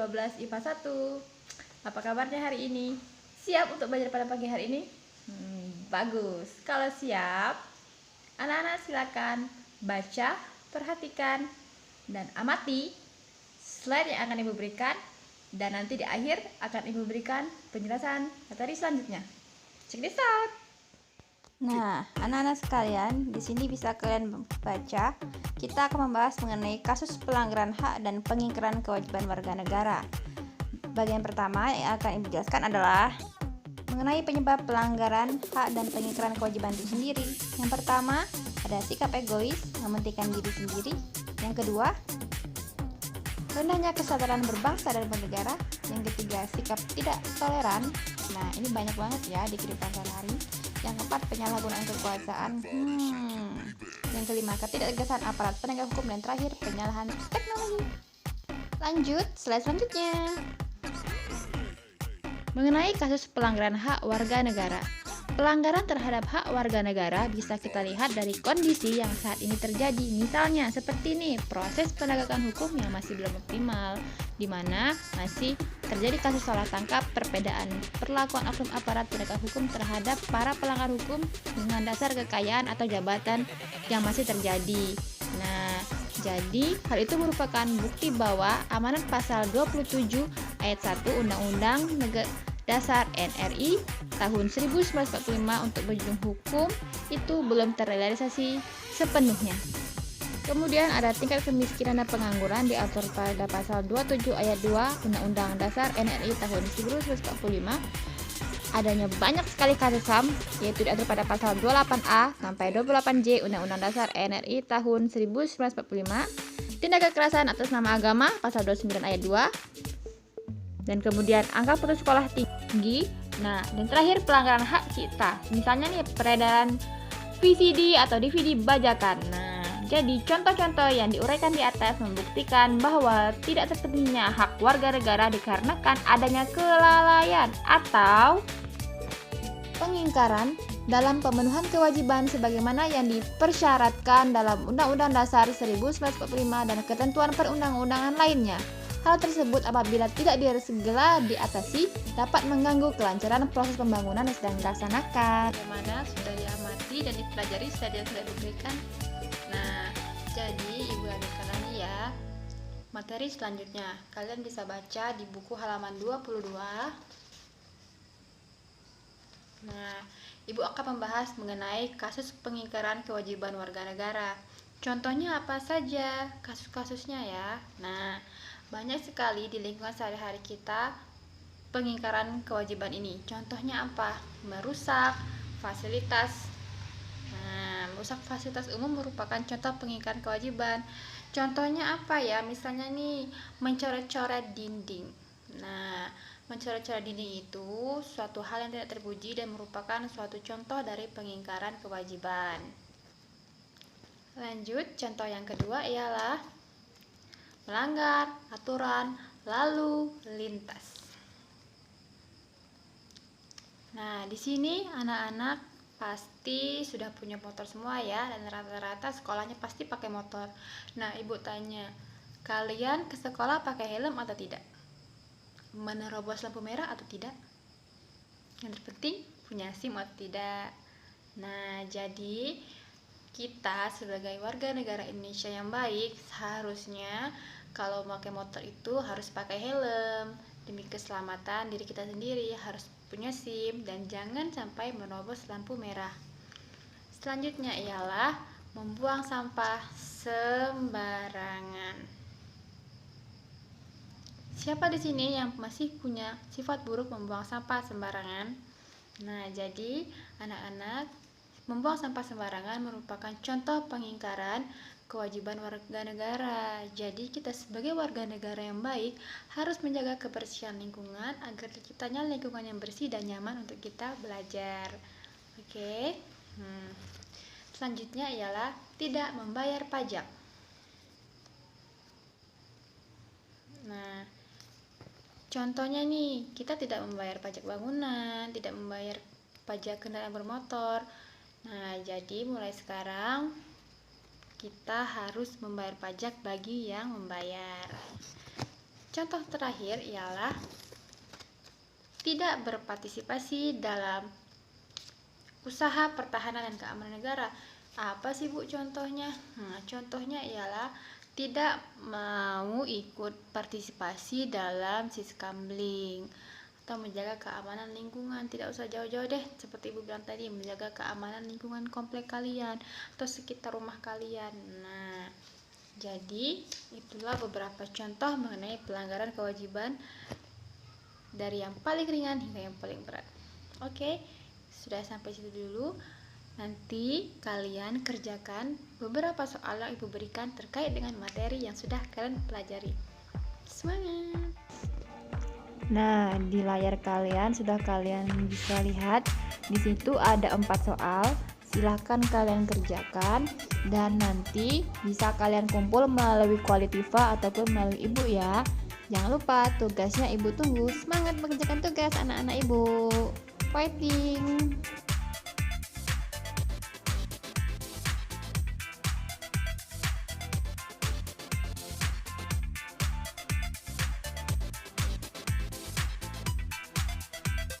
12 IPA 1. Apa kabarnya hari ini? Siap untuk belajar pada pagi hari ini? Bagus. Kalau siap, anak-anak silakan baca, perhatikan, dan amati slide yang akan Ibu berikan, dan nanti di akhir akan Ibu berikan penjelasan materi selanjutnya. Check this out. Nah, anak-anak sekalian, di sini bisa kalian baca. Kita akan membahas mengenai kasus pelanggaran hak dan pengingkaran kewajiban warga negara. Bagian pertama yang akan Ibu jelaskan adalah mengenai penyebab pelanggaran hak dan pengingkaran kewajiban itu sendiri. Yang pertama, ada sikap egois, mementingkan diri sendiri. Yang kedua, rendahnya kesadaran berbangsa dan bernegara. Yang ketiga, sikap tidak toleran. Nah, ini banyak banget ya di kehidupan sehari-hari. Yang keempat, penyalahgunaan kekuasaan. Yang kelima, ketidaktegasan aparat penegak hukum. Dan terakhir, penyalahan teknologi. Lanjut, slide selanjutnya. Mengenai kasus pelanggaran hak warga negara. Pelanggaran terhadap hak warga negara bisa kita lihat dari kondisi yang saat ini terjadi. Misalnya seperti ini, proses penegakan hukum yang masih belum optimal, di mana masih terjadi kasus salah tangkap, perbedaan perlakuan oknum aparat penegak hukum terhadap para pelanggar hukum dengan dasar kekayaan atau jabatan yang masih terjadi. Nah, jadi hal itu merupakan bukti bahwa amanat pasal 27 ayat 1 Undang-Undang Dasar NRI tahun 1945 untuk berjunjung hukum itu belum terrealisasi sepenuhnya. Kemudian ada tingkat kemiskinan dan pengangguran diatur pada pasal 27 ayat 2 Undang-Undang Dasar NRI tahun 1945. Adanya banyak sekali kasus HAM, yaitu diatur pada pasal 28A sampai 28J Undang-Undang Dasar NRI tahun 1945. Tindak kekerasan atas nama agama pasal 29 ayat 2. Dan kemudian angka putus sekolah tinggi. Nah, dan terakhir pelanggaran hak cipta. Misalnya nih peredaran VCD atau DVD bajakan. Nah, jadi contoh-contoh yang diuraikan di atas membuktikan bahwa tidak terpenuhinya hak warga negara dikarenakan adanya kelalaian atau pengingkaran dalam pemenuhan kewajiban sebagaimana yang dipersyaratkan dalam Undang-Undang Dasar 1945 dan ketentuan perundang-undangan lainnya. Hal tersebut apabila tidak segera diatasi dapat mengganggu kelancaran proses pembangunan yang sedang dilaksanakan. Bagaimana sudah diamati dan dipelajari slide yang saya berikan. Nah, jadi Ibu lanjutkan lagi ya. Materi selanjutnya, kalian bisa baca di buku halaman 22. Nah, Ibu akan membahas mengenai kasus pengingkaran kewajiban warga negara. Contohnya apa saja kasus-kasusnya ya. Nah, banyak sekali di lingkungan sehari-hari kita pengingkaran kewajiban ini. Contohnya apa? Merusak fasilitas. Nah, merusak fasilitas umum merupakan contoh pengingkaran kewajiban. Contohnya apa ya? Misalnya nih, mencoret-coret dinding. Nah, mencoret-coret dinding itu suatu hal yang tidak terpuji dan merupakan suatu contoh dari pengingkaran kewajiban. Lanjut, contoh yang kedua ialah melanggar aturan lalu lintas. Nah, di sini anak-anak pasti sudah punya motor semua ya, dan rata-rata sekolahnya pasti pakai motor. Nah, Ibu tanya, kalian ke sekolah pakai helm atau tidak? Menerobos lampu merah atau tidak? Yang terpenting punya SIM atau tidak? Nah, jadi kita sebagai warga negara Indonesia yang baik seharusnya kalau pakai motor itu harus pakai helm demi keselamatan diri kita sendiri, harus punya SIM dan jangan sampai menerobos lampu merah. Selanjutnya ialah membuang sampah sembarangan. Siapa di sini yang masih punya sifat buruk membuang sampah sembarangan? Nah, jadi anak-anak, membuang sampah sembarangan merupakan contoh pengingkaran kewajiban warga negara. Jadi kita sebagai warga negara yang baik harus menjaga kebersihan lingkungan agar terciptanya lingkungan yang bersih dan nyaman untuk kita belajar. Oke. Selanjutnya ialah tidak membayar pajak. Nah, contohnya nih, kita tidak membayar pajak bangunan, tidak membayar pajak kendaraan bermotor. Nah, jadi mulai sekarang kita harus membayar pajak bagi yang membayar. Contoh terakhir ialah tidak berpartisipasi dalam usaha pertahanan dan keamanan negara. Apa sih Bu contohnya? Contohnya ialah tidak mau ikut partisipasi dalam siskambling atau menjaga keamanan lingkungan. Tidak usah jauh-jauh deh, seperti Ibu bilang tadi, menjaga keamanan lingkungan komplek kalian atau sekitar rumah kalian. Nah, jadi itulah beberapa contoh mengenai pelanggaran kewajiban dari yang paling ringan hingga yang paling berat. Oke, sudah sampai situ dulu. Nanti kalian kerjakan beberapa soal yang Ibu berikan terkait dengan materi yang sudah kalian pelajari. Semangat! Nah, di layar kalian sudah kalian bisa lihat di situ ada 4 soal. Silahkan kalian kerjakan dan nanti bisa kalian kumpul melalui Qualitiva ataupun melalui Ibu ya. Jangan lupa tugasnya Ibu tunggu. Semangat mengerjakan tugas anak-anak Ibu. Fighting!